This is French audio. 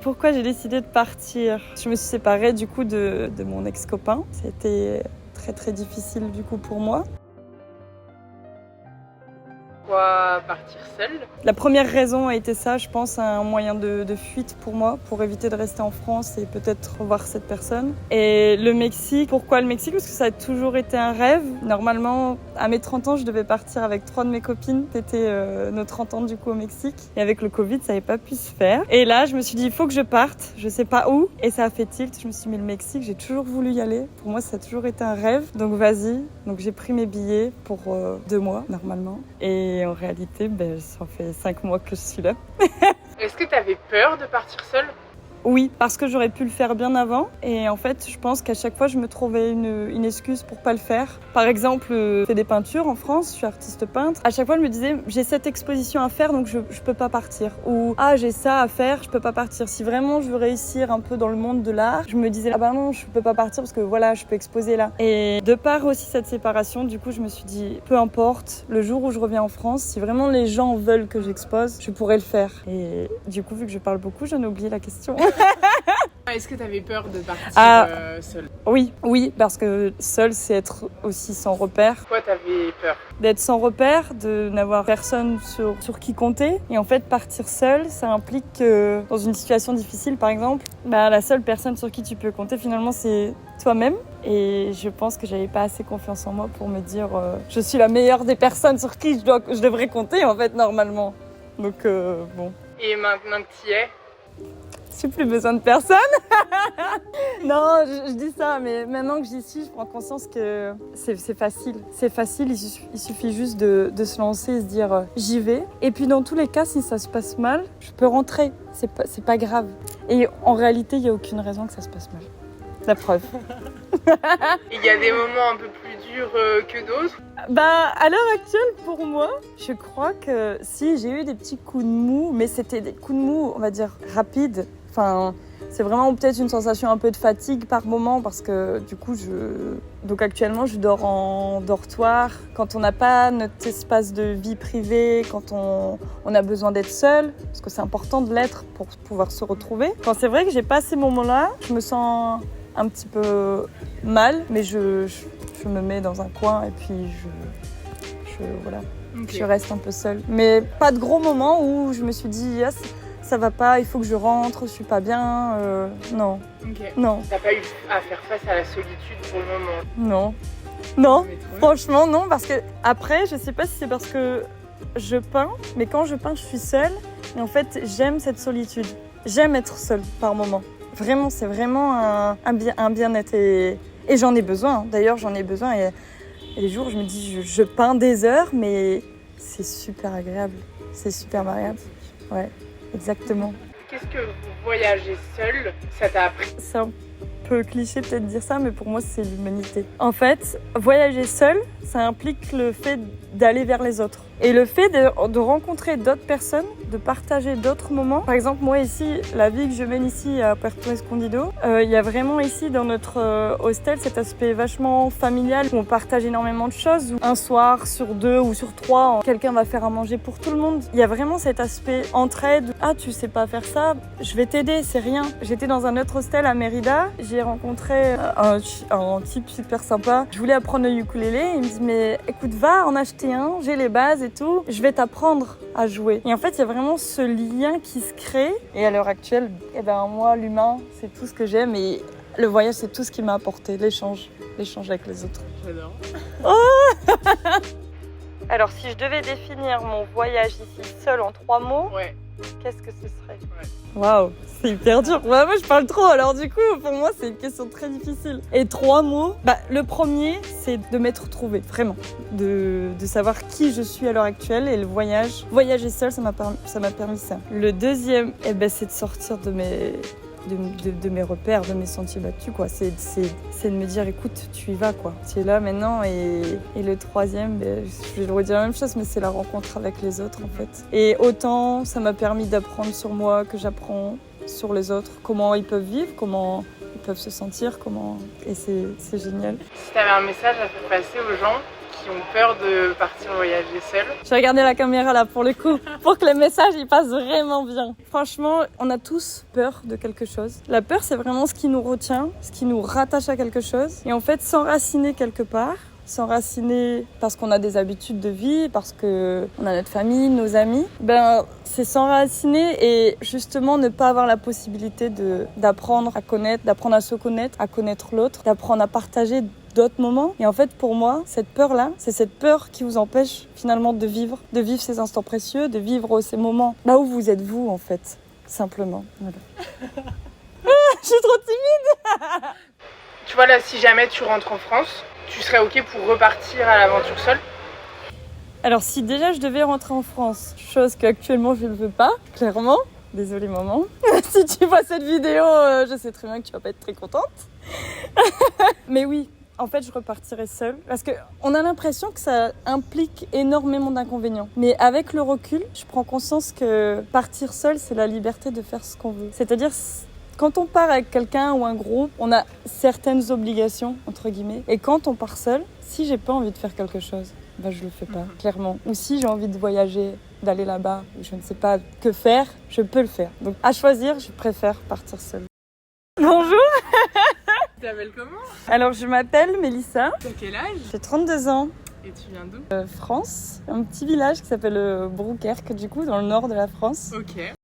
Pourquoi j'ai décidé de partir? Je me suis séparée du coup de mon ex-copain. C'était très très difficile du coup pour moi. Pourquoi partir seule? La première raison a été ça, je pense, un moyen de fuite pour moi, pour éviter de rester en France et peut-être revoir cette personne. Et le Mexique, pourquoi le Mexique? Parce que ça a toujours été un rêve. Normalement, à mes 30 ans, je devais partir avec 3 de mes copines. C'était nos 30 ans du coup au Mexique. Et avec le Covid, ça n'avait pas pu se faire. Et là, je me suis dit, il faut que je parte. Je sais pas où. Et ça a fait tilt. Je me suis dit, mais le Mexique, j'ai toujours voulu y aller. Pour moi, ça a toujours été un rêve. Donc vas-y. Donc j'ai pris mes billets pour 2 mois, normalement. Et en réalité, ça fait 5 mois que je suis là. Est-ce que tu avais peur de partir seule? Oui, parce que j'aurais pu le faire bien avant. Et en fait, je pense qu'à chaque fois, je me trouvais une excuse pour pas le faire. Par exemple, je fais des peintures en France, je suis artiste peintre. À chaque fois, je me disais, j'ai cette exposition à faire, donc je peux pas partir. Ou, j'ai ça à faire, je peux pas partir. Si vraiment je veux réussir un peu dans le monde de l'art, je me disais, non, je peux pas partir parce que voilà, je peux exposer là. Et de par aussi cette séparation, du coup, je me suis dit, peu importe, le jour où je reviens en France, si vraiment les gens veulent que j'expose, je pourrais le faire. Et du coup, vu que je parle beaucoup, j'en ai oublié la question. Est-ce que tu avais peur de partir seule? Oui, parce que seule, c'est être aussi sans repère. Pourquoi tu avais peur? D'être sans repère, de n'avoir personne sur qui compter. Et en fait, partir seule, ça implique que dans une situation difficile, par exemple, la seule personne sur qui tu peux compter, finalement, c'est toi-même. Et je pense que j'avais pas assez confiance en moi pour me dire je suis la meilleure des personnes sur qui je devrais compter, en fait, normalement. Donc, bon. Et maintenant que tu y es? J'ai plus besoin de personne. Non, je dis ça, mais maintenant que j'y suis, je prends conscience que c'est facile. C'est facile, il suffit juste de se lancer et se dire j'y vais. Et puis dans tous les cas, si ça se passe mal, je peux rentrer. C'est pas grave. Et en réalité, il n'y a aucune raison que ça se passe mal. La preuve. Il y a des moments un peu plus durs que d'autres? À l'heure actuelle, pour moi, je crois que si j'ai eu des petits coups de mou, mais c'était des coups de mou, on va dire, rapides. Enfin, c'est vraiment peut-être une sensation un peu de fatigue par moment parce que du coup, donc actuellement, je dors en dortoir. Quand on n'a pas notre espace de vie privée, quand on a besoin d'être seul, parce que c'est important de l'être pour pouvoir se retrouver. Quand c'est vrai que j'ai pas ces moments-là, je me sens un petit peu mal, mais je me mets dans un coin et puis voilà, okay. Je reste un peu seule. Mais pas de gros moments où je me suis dit yes, ça va pas, il faut que je rentre, je suis pas bien. Non. Okay. Non. T'as pas eu à faire face à la solitude pour le moment? Non, franchement non, parce que après, je sais pas si c'est parce que je peins, mais quand je peins, je suis seule. Et en fait, j'aime cette solitude. J'aime être seule par moments. Vraiment, c'est vraiment un bien-être et j'en ai besoin. D'ailleurs, j'en ai besoin et les jours où je me dis je peins des heures, mais c'est super agréable. C'est super agréable. Ouais, exactement. Qu'est-ce que voyager seul, ça t'a appris? C'est un peu cliché peut-être de dire ça, mais pour moi, c'est l'humanité. En fait, voyager seul, ça implique le fait d'aller vers les autres. Et le fait de rencontrer d'autres personnes, de partager d'autres moments. Par exemple, moi ici, la vie que je mène ici à Puerto Escondido, il y a vraiment ici dans notre hostel cet aspect vachement familial où on partage énormément de choses. Où un soir sur 2 ou sur 3, quelqu'un va faire à manger pour tout le monde. Il y a vraiment cet aspect entraide. Tu sais pas faire ça, je vais t'aider, c'est rien. J'étais dans un autre hostel à Mérida, j'ai rencontré un type super sympa. Je voulais apprendre le ukulélé, il me dit mais écoute, va en acheter un, j'ai les bases et tout, je vais t'apprendre à jouer. Et en fait, il y a vraiment ce lien qui se crée. Et à l'heure actuelle, moi, l'humain, c'est tout ce que j'aime et le voyage, c'est tout ce qui m'a apporté, l'échange avec les autres. J'adore. Oh Alors, si je devais définir mon voyage ici seul en 3 mots, ouais. Qu'est-ce que ce serait? Waouh, c'est hyper dur. Moi, je parle trop, alors du coup, pour moi, c'est une question très difficile. Et 3 mots, le premier, c'est de m'être retrouvée, vraiment. De savoir qui je suis à l'heure actuelle et le voyage. Voyager seul, ça m'a permis ça. Le deuxième, c'est de sortir de mes repères, de mes sentiers battus, quoi. C'est de me dire, écoute, tu y vas, quoi. Tu es là maintenant. Et le troisième, je vais redire la même chose, mais c'est la rencontre avec les autres, en fait. Et autant, ça m'a permis d'apprendre sur moi que j'apprends sur les autres, comment ils peuvent vivre, comment ils peuvent se sentir, et c'est génial. Si tu avais un message à faire passer aux gens qui qui ont peur de partir voyager seuls. Je vais regarder la caméra là pour le coup, pour que les messages ils passent vraiment bien. Franchement, on a tous peur de quelque chose. La peur, c'est vraiment ce qui nous retient, ce qui nous rattache à quelque chose. Et en fait, s'enraciner quelque part, s'enraciner parce qu'on a des habitudes de vie, parce qu'on a notre famille, nos amis, c'est s'enraciner et justement ne pas avoir la possibilité d'apprendre à connaître, d'apprendre à se connaître, à connaître l'autre, d'apprendre à partager d'autres moments. Et en fait, pour moi, cette peur-là, c'est cette peur qui vous empêche finalement de vivre ces instants précieux, de vivre ces moments là où vous êtes vous, en fait, simplement. Voilà. Je suis trop timide. Tu vois, là, si jamais tu rentres en France, tu serais OK pour repartir à l'aventure seule? Alors, si déjà je devais rentrer en France, chose qu'actuellement je ne veux pas, clairement, désolée maman, si tu vois cette vidéo, je sais très bien que tu vas pas être très contente. Mais oui, en fait, je repartirais seule parce qu'on a l'impression que ça implique énormément d'inconvénients. Mais avec le recul, je prends conscience que partir seule, c'est la liberté de faire ce qu'on veut. C'est-à-dire, quand on part avec quelqu'un ou un groupe, on a certaines obligations, entre guillemets. Et quand on part seul, si j'ai pas envie de faire quelque chose, je le fais pas, clairement. Ou si j'ai envie de voyager, d'aller là-bas, ou je ne sais pas que faire, je peux le faire. Donc à choisir, je préfère partir seule. Bonjour. Tu t'appelles comment? Alors je m'appelle Mélissa. T'as quel âge? J'ai 32 ans. Et tu viens d'où? France, un petit village qui s'appelle Brouckère, du coup, dans le nord de la France. Ok.